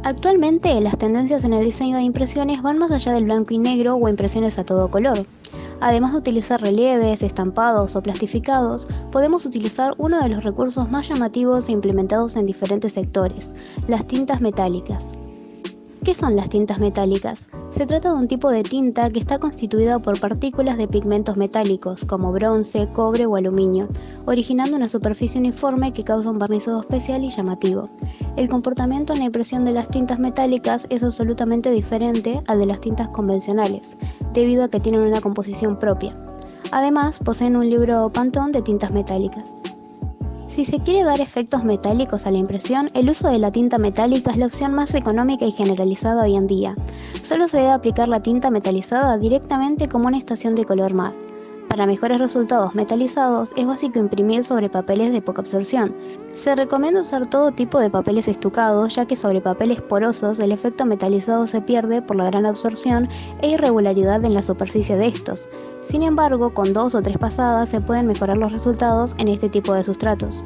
Actualmente, las tendencias en el diseño de impresiones van más allá del blanco y negro o impresiones a todo color. Además de utilizar relieves, estampados o plastificados, podemos utilizar uno de los recursos más llamativos e implementados en diferentes sectores, las tintas metálicas. ¿Qué son las tintas metálicas? Se trata de un tipo de tinta que está constituida por partículas de pigmentos metálicos, como bronce, cobre o aluminio, originando una superficie uniforme que causa un barnizado especial y llamativo. El comportamiento en la impresión de las tintas metálicas es absolutamente diferente al de las tintas convencionales, debido a que tienen una composición propia. Además, poseen un libro Pantone de tintas metálicas. Si se quiere dar efectos metálicos a la impresión, el uso de la tinta metálica es la opción más económica y generalizada hoy en día. Solo se debe aplicar la tinta metalizada directamente como una estación de color más. Para mejores resultados metalizados, es básico imprimir sobre papeles de poca absorción. Se recomienda usar todo tipo de papeles estucados, ya que sobre papeles porosos el efecto metalizado se pierde por la gran absorción e irregularidad en la superficie de estos. Sin embargo, con 2 o 3 pasadas se pueden mejorar los resultados en este tipo de sustratos.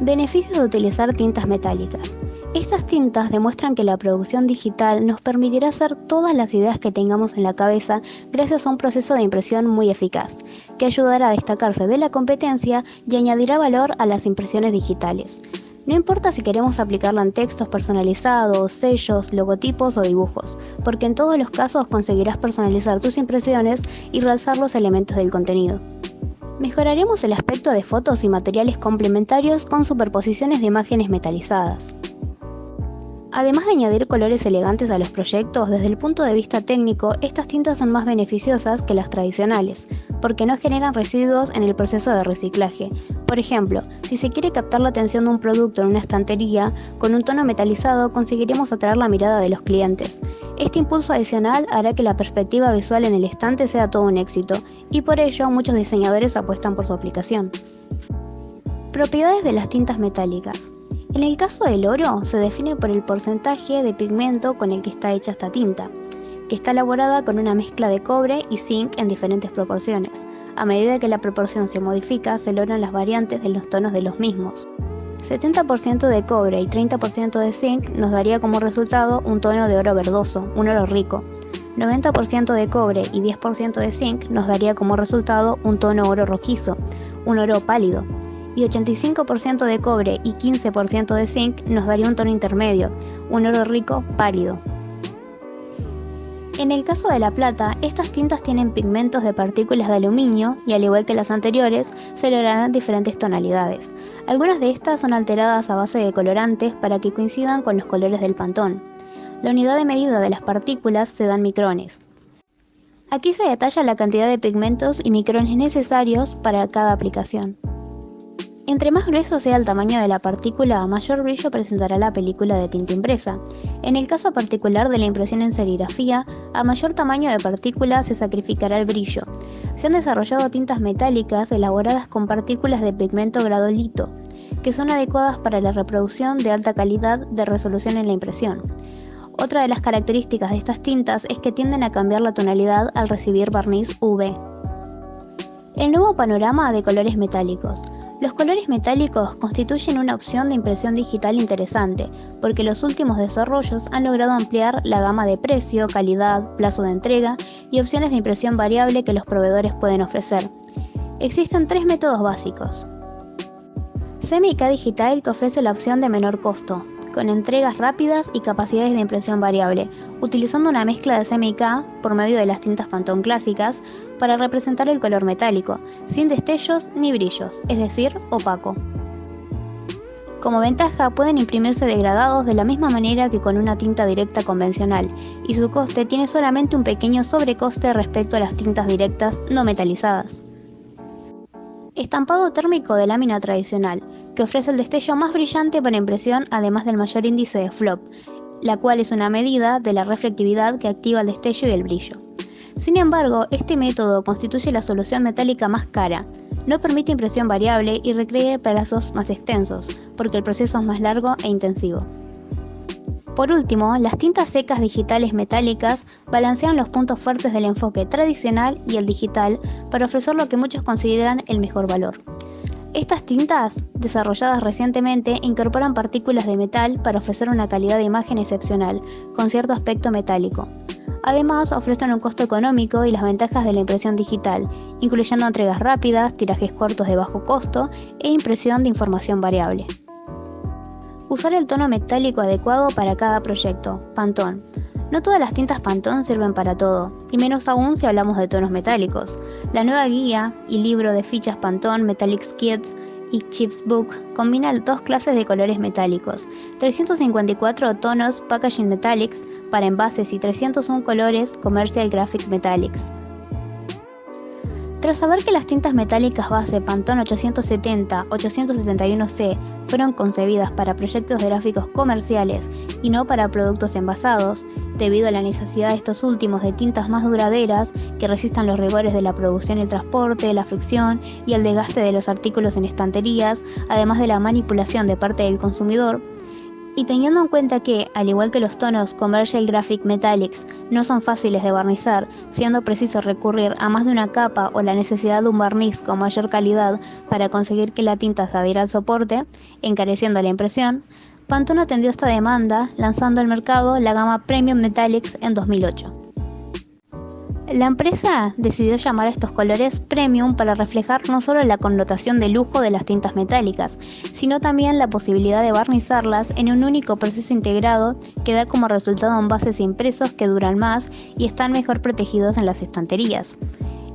Beneficios de utilizar tintas metálicas. Estas tintas demuestran que la producción digital nos permitirá hacer todas las ideas que tengamos en la cabeza gracias a un proceso de impresión muy eficaz, que ayudará a destacarse de la competencia y añadirá valor a las impresiones digitales. No importa si queremos aplicarla en textos personalizados, sellos, logotipos o dibujos, porque en todos los casos conseguirás personalizar tus impresiones y realzar los elementos del contenido. Mejoraremos el aspecto de fotos y materiales complementarios con superposiciones de imágenes metalizadas. Además de añadir colores elegantes a los proyectos, desde el punto de vista técnico, estas tintas son más beneficiosas que las tradicionales, porque no generan residuos en el proceso de reciclaje. Por ejemplo, si se quiere captar la atención de un producto en una estantería, con un tono metalizado conseguiremos atraer la mirada de los clientes. Este impulso adicional hará que la perspectiva visual en el estante sea todo un éxito, y por ello muchos diseñadores apuestan por su aplicación. Propiedades de las tintas metálicas. En el caso del oro, se define por el porcentaje de pigmento con el que está hecha esta tinta, que está elaborada con una mezcla de cobre y zinc en diferentes proporciones. A medida que la proporción se modifica, se logran las variantes de los tonos de los mismos. 70% de cobre y 30% de zinc nos daría como resultado un tono de oro verdoso, un oro rico. 90% de cobre y 10% de zinc nos daría como resultado un tono oro rojizo, un oro pálido. Y 85% de cobre y 15% de zinc nos daría un tono intermedio, un oro rico pálido. En el caso de la plata, estas tintas tienen pigmentos de partículas de aluminio y al igual que las anteriores, se lograrán diferentes tonalidades. Algunas de estas son alteradas a base de colorantes para que coincidan con los colores del Pantone. La unidad de medida de las partículas se da en micrones. Aquí se detalla la cantidad de pigmentos y micrones necesarios para cada aplicación. Entre más grueso sea el tamaño de la partícula, mayor brillo presentará la película de tinta impresa. En el caso particular de la impresión en serigrafía, a mayor tamaño de partícula se sacrificará el brillo. Se han desarrollado tintas metálicas elaboradas con partículas de pigmento grado lito, que son adecuadas para la reproducción de alta calidad de resolución en la impresión. Otra de las características de estas tintas es que tienden a cambiar la tonalidad al recibir barniz UV. El nuevo panorama de colores metálicos. Los colores metálicos constituyen una opción de impresión digital interesante, porque los últimos desarrollos han logrado ampliar la gama de precio, calidad, plazo de entrega y opciones de impresión variable que los proveedores pueden ofrecer. Existen 3 métodos básicos. CMYK Digital, que ofrece la opción de menor costo, con entregas rápidas y capacidades de impresión variable, utilizando una mezcla de CMYK por medio de las tintas Pantone clásicas para representar el color metálico, sin destellos ni brillos, es decir, opaco. Como ventaja, pueden imprimirse degradados de la misma manera que con una tinta directa convencional, y su coste tiene solamente un pequeño sobrecoste respecto a las tintas directas no metalizadas. Estampado térmico de lámina tradicional, que ofrece el destello más brillante para impresión además del mayor índice de flop, la cual es una medida de la reflectividad que activa el destello y el brillo. Sin embargo, este método constituye la solución metálica más cara, no permite impresión variable y requiere plazos más extensos, porque el proceso es más largo e intensivo. Por último, las tintas secas digitales metálicas balancean los puntos fuertes del enfoque tradicional y el digital para ofrecer lo que muchos consideran el mejor valor. Estas tintas, desarrolladas recientemente, incorporan partículas de metal para ofrecer una calidad de imagen excepcional, con cierto aspecto metálico. Además, ofrecen un costo económico y las ventajas de la impresión digital, incluyendo entregas rápidas, tirajes cortos de bajo costo e impresión de información variable. Usar el tono metálico adecuado para cada proyecto. Pantone. No todas las tintas Pantone sirven para todo, y menos aún si hablamos de tonos metálicos. La nueva guía y libro de fichas Pantone Metallics Kits y Chips Book combina dos clases de colores metálicos, 354 tonos Packaging Metallics para envases y 301 colores Commercial Graphic Metallics. Tras saber que las tintas metálicas base Pantone 870-871C fueron concebidas para proyectos de gráficos comerciales y no para productos envasados, debido a la necesidad de estos últimos de tintas más duraderas que resistan los rigores de la producción y el transporte, la fricción y el desgaste de los artículos en estanterías, además de la manipulación de parte del consumidor, y teniendo en cuenta que, al igual que los tonos Commercial Graphic Metallics, no son fáciles de barnizar, siendo preciso recurrir a más de una capa o la necesidad de un barniz con mayor calidad para conseguir que la tinta se adhiera al soporte, encareciendo la impresión, Pantone atendió esta demanda lanzando al mercado la gama Premium Metallics en 2008. La empresa decidió llamar a estos colores Premium para reflejar no solo la connotación de lujo de las tintas metálicas, sino también la posibilidad de barnizarlas en un único proceso integrado que da como resultado envases impresos que duran más y están mejor protegidos en las estanterías.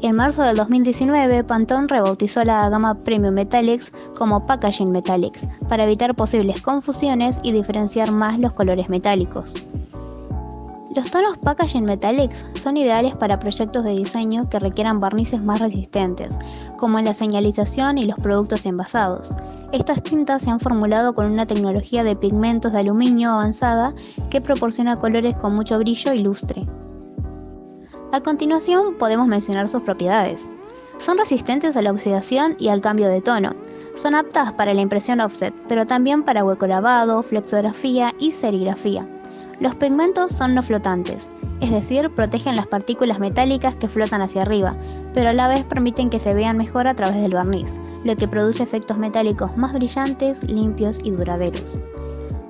En marzo del 2019, Pantone rebautizó la gama Premium Metallics como Packaging Metallics para evitar posibles confusiones y diferenciar más los colores metálicos. Los tonos Packaging Metallics son ideales para proyectos de diseño que requieran barnices más resistentes, como en la señalización y los productos envasados. Estas tintas se han formulado con una tecnología de pigmentos de aluminio avanzada que proporciona colores con mucho brillo y lustre. A continuación podemos mencionar sus propiedades. Son resistentes a la oxidación y al cambio de tono. Son aptas para la impresión offset, pero también para huecolavado, flexografía y serigrafía. Los pigmentos son no flotantes, es decir, protegen las partículas metálicas que flotan hacia arriba, pero a la vez permiten que se vean mejor a través del barniz, lo que produce efectos metálicos más brillantes, limpios y duraderos.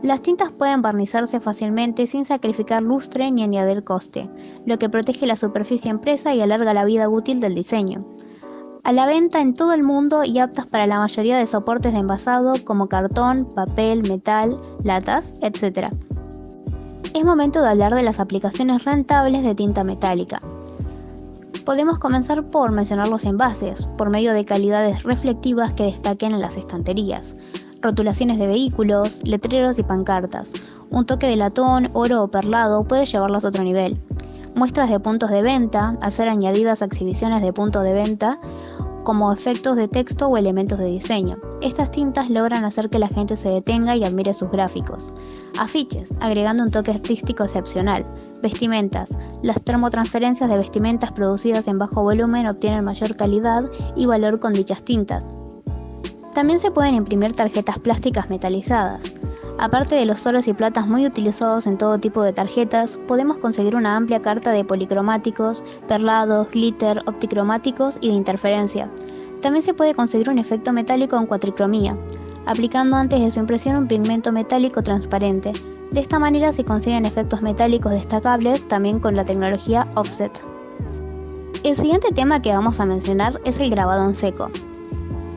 Las tintas pueden barnizarse fácilmente sin sacrificar lustre ni añadir coste, lo que protege la superficie impresa y alarga la vida útil del diseño. A la venta en todo el mundo y aptas para la mayoría de soportes de envasado como cartón, papel, metal, latas, etc. Es momento de hablar de las aplicaciones rentables de tinta metálica. Podemos comenzar por mencionar los envases, por medio de calidades reflectivas que destaquen en las estanterías, rotulaciones de vehículos, letreros y pancartas. Un toque de latón, oro o perlado puede llevarlos a otro nivel. Muestras de puntos de venta, al ser añadidas a exhibiciones de punto de venta, como efectos de texto o elementos de diseño. Estas tintas logran hacer que la gente se detenga y admire sus gráficos. Afiches, agregando un toque artístico excepcional. Vestimentas. Las termotransferencias de vestimentas producidas en bajo volumen obtienen mayor calidad y valor con dichas tintas. También se pueden imprimir tarjetas plásticas metalizadas. Aparte de los oros y platas muy utilizados en todo tipo de tarjetas, podemos conseguir una amplia carta de policromáticos, perlados, glitter, opticromáticos y de interferencia. También se puede conseguir un efecto metálico en cuatricromía, aplicando antes de su impresión un pigmento metálico transparente. De esta manera se consiguen efectos metálicos destacables también con la tecnología offset. El siguiente tema que vamos a mencionar es el grabado en seco.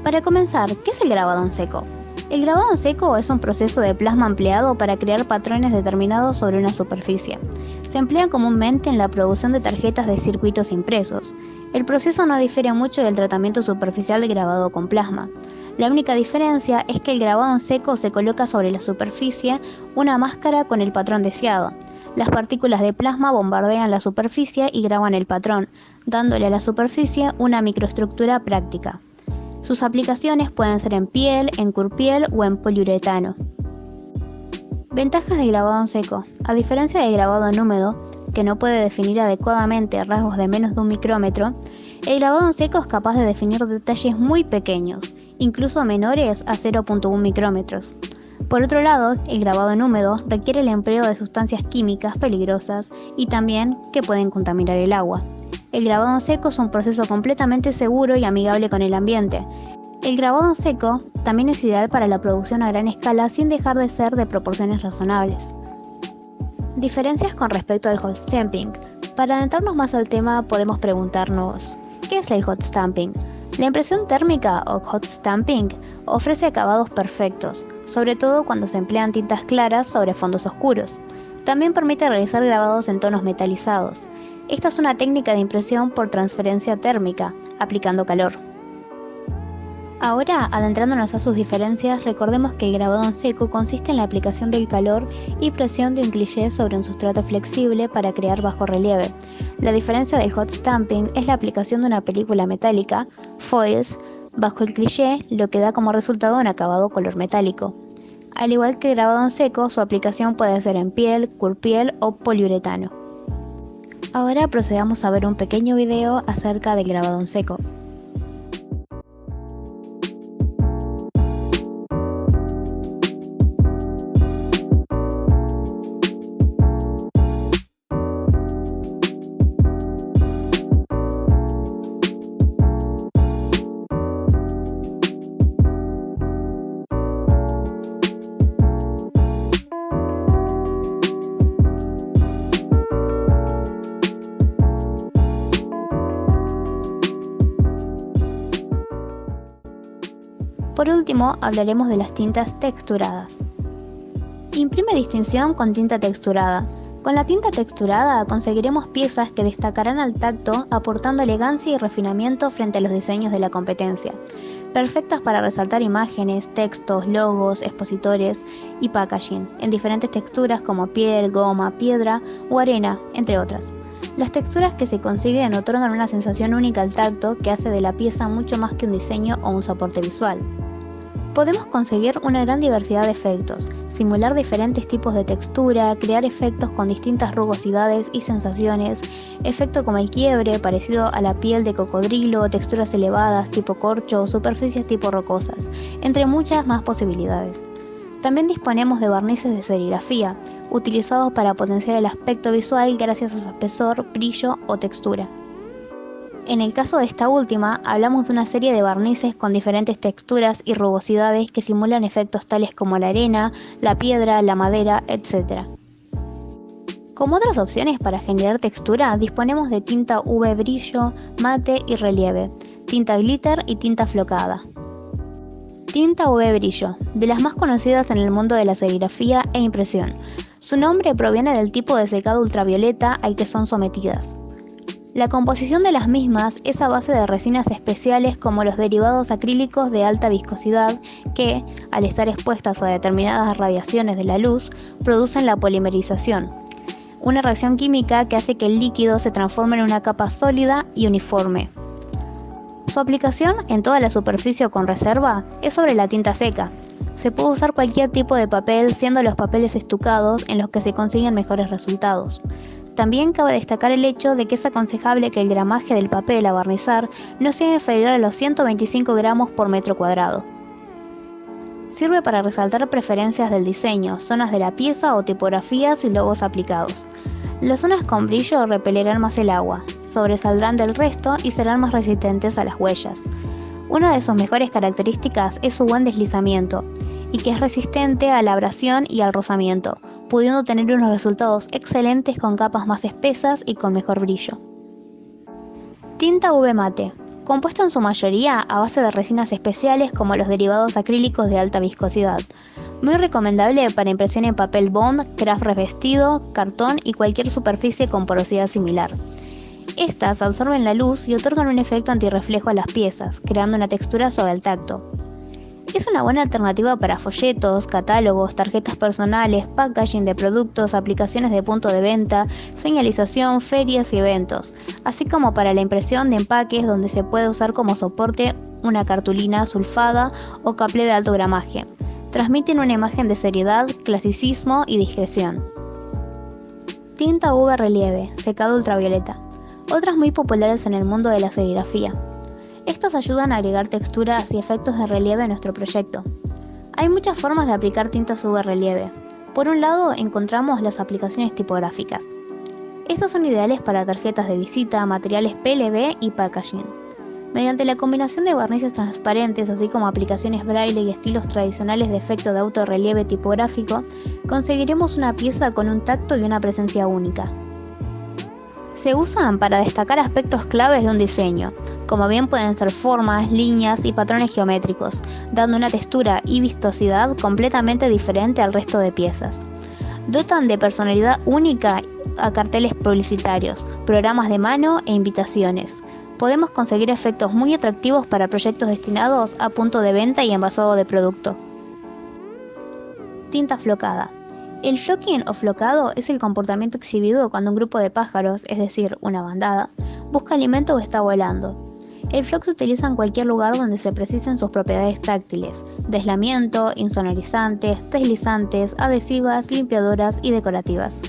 Para comenzar, ¿qué es el grabado en seco? El grabado en seco es un proceso de plasma empleado para crear patrones determinados sobre una superficie. Se emplea comúnmente en la producción de tarjetas de circuitos impresos. El proceso no difiere mucho del tratamiento superficial de grabado con plasma. La única diferencia es que el grabado en seco se coloca sobre la superficie una máscara con el patrón deseado. Las partículas de plasma bombardean la superficie y graban el patrón, dándole a la superficie una microestructura práctica. Sus aplicaciones pueden ser en piel, en curpiel o en poliuretano. Ventajas de grabado en seco. A diferencia del grabado en húmedo, que no puede definir adecuadamente rasgos de menos de 1 micrómetro, el grabado en seco es capaz de definir detalles muy pequeños, incluso menores a 0.1 micrómetros. Por otro lado, el grabado en húmedo requiere el empleo de sustancias químicas peligrosas y también que pueden contaminar el agua. El grabado en seco es un proceso completamente seguro y amigable con el ambiente. El grabado en seco también es ideal para la producción a gran escala sin dejar de ser de proporciones razonables. Diferencias con respecto al hot stamping. Para adentrarnos más al tema podemos preguntarnos, ¿qué es el hot stamping? La impresión térmica o hot stamping ofrece acabados perfectos, sobre todo cuando se emplean tintas claras sobre fondos oscuros. También permite realizar grabados en tonos metalizados. Esta es una técnica de impresión por transferencia térmica, aplicando calor. Ahora, adentrándonos a sus diferencias, recordemos que el grabado en seco consiste en la aplicación del calor y presión de un cliché sobre un sustrato flexible para crear bajo relieve. La diferencia del hot stamping es la aplicación de una película metálica, foils, bajo el cliché, lo que da como resultado un acabado color metálico. Al igual que el grabado en seco, su aplicación puede ser en piel, curpiel o poliuretano. Ahora procedamos a ver un pequeño video acerca del grabado en seco. Por último, hablaremos de las tintas texturadas. Imprime distinción con tinta texturada. Con la tinta texturada conseguiremos piezas que destacarán al tacto, aportando elegancia y refinamiento frente a los diseños de la competencia. Perfectas para resaltar imágenes, textos, logos, expositores y packaging, en diferentes texturas como piel, goma, piedra o arena, entre otras. Las texturas que se consiguen otorgan una sensación única al tacto que hace de la pieza mucho más que un diseño o un soporte visual. Podemos conseguir una gran diversidad de efectos, simular diferentes tipos de textura, crear efectos con distintas rugosidades y sensaciones, efecto como el quiebre, parecido a la piel de cocodrilo, texturas elevadas tipo corcho o superficies tipo rocosas, entre muchas más posibilidades. También disponemos de barnices de serigrafía, utilizados para potenciar el aspecto visual gracias a su espesor, brillo o textura. En el caso de esta última, hablamos de una serie de barnices con diferentes texturas y rugosidades que simulan efectos tales como la arena, la piedra, la madera, etc. Como otras opciones para generar textura, disponemos de tinta UV brillo, mate y relieve, tinta glitter y tinta flocada. Tinta UV brillo, de las más conocidas en el mundo de la serigrafía e impresión. Su nombre proviene del tipo de secado ultravioleta al que son sometidas. La composición de las mismas es a base de resinas especiales como los derivados acrílicos de alta viscosidad que, al estar expuestas a determinadas radiaciones de la luz, producen la polimerización, una reacción química que hace que el líquido se transforme en una capa sólida y uniforme. Su aplicación en toda la superficie con reserva es sobre la tinta seca. Se puede usar cualquier tipo de papel, siendo los papeles estucados en los que se consiguen mejores resultados. También cabe destacar el hecho de que es aconsejable que el gramaje del papel a barnizar no sea inferior a los 125 gramos por metro cuadrado. Sirve para resaltar preferencias del diseño, zonas de la pieza o tipografías y logos aplicados. Las zonas con brillo repelerán más el agua, sobresaldrán del resto y serán más resistentes a las huellas. Una de sus mejores características es su buen deslizamiento y que es resistente a la abrasión y al rozamiento, pudiendo tener unos resultados excelentes con capas más espesas y con mejor brillo. Tinta UV mate, compuesta en su mayoría a base de resinas especiales como los derivados acrílicos de alta viscosidad. Muy recomendable para impresión en papel bond, craft revestido, cartón y cualquier superficie con porosidad similar. Estas absorben la luz y otorgan un efecto antirreflejo a las piezas, creando una textura suave al tacto. Es una buena alternativa para folletos, catálogos, tarjetas personales, packaging de productos, aplicaciones de punto de venta, señalización, ferias y eventos, así como para la impresión de empaques donde se puede usar como soporte una cartulina sulfada o caplé de alto gramaje. Transmiten una imagen de seriedad, clasicismo y discreción. Tinta UV relieve, secado ultravioleta. Otras muy populares en el mundo de la serigrafía. Estas ayudan a agregar texturas y efectos de relieve a nuestro proyecto. Hay muchas formas de aplicar tintas UV relieve. Por un lado, encontramos las aplicaciones tipográficas. Estas son ideales para tarjetas de visita, materiales PLB y packaging. Mediante la combinación de barnices transparentes, así como aplicaciones braille y estilos tradicionales de efecto de autorrelieve tipográfico, conseguiremos una pieza con un tacto y una presencia única. Se usan para destacar aspectos claves de un diseño, como bien pueden ser formas, líneas y patrones geométricos, dando una textura y vistosidad completamente diferente al resto de piezas. Dotan de personalidad única a carteles publicitarios, programas de mano e invitaciones. Podemos conseguir efectos muy atractivos para proyectos destinados a punto de venta y envasado de producto. Tinta flocada. El flocking o flocado es el comportamiento exhibido cuando un grupo de pájaros, es decir, una bandada, busca alimento o está volando. El flock se utiliza en cualquier lugar donde se precisen sus propiedades táctiles, de aislamiento, insonorizantes, deslizantes, adhesivas, limpiadoras y decorativas.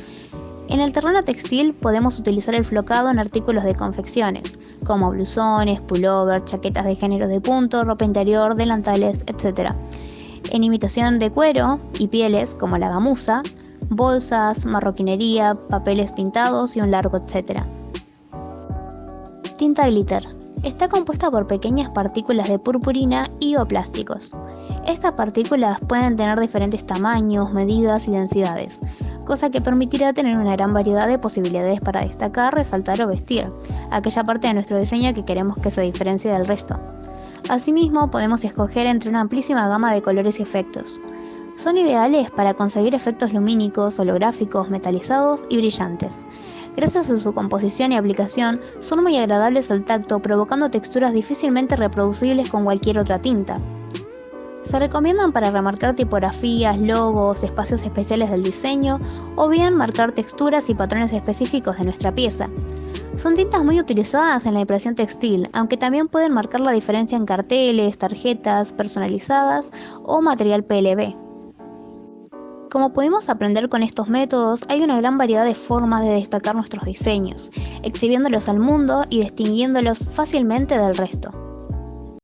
En el terreno textil podemos utilizar el flocado en artículos de confecciones, como blusones, pullover, chaquetas de género de punto, ropa interior, delantales, etc. En imitación de cuero y pieles, como la gamuza, bolsas, marroquinería, papeles pintados y un largo etc. Tinta glitter. Está compuesta por pequeñas partículas de purpurina y o plásticos. Estas partículas pueden tener diferentes tamaños, medidas y densidades, cosa que permitirá tener una gran variedad de posibilidades para destacar, resaltar o vestir aquella parte de nuestro diseño que queremos que se diferencie del resto. Asimismo, podemos escoger entre una amplísima gama de colores y efectos. Son ideales para conseguir efectos lumínicos, holográficos, metalizados y brillantes. Gracias a su composición y aplicación, son muy agradables al tacto, provocando texturas difícilmente reproducibles con cualquier otra tinta. Se recomiendan para remarcar tipografías, logos, espacios especiales del diseño o bien marcar texturas y patrones específicos de nuestra pieza. Son tintas muy utilizadas en la impresión textil, aunque también pueden marcar la diferencia en carteles, tarjetas personalizadas o material PLB. Como pudimos aprender con estos métodos, hay una gran variedad de formas de destacar nuestros diseños, exhibiéndolos al mundo y distinguiéndolos fácilmente del resto.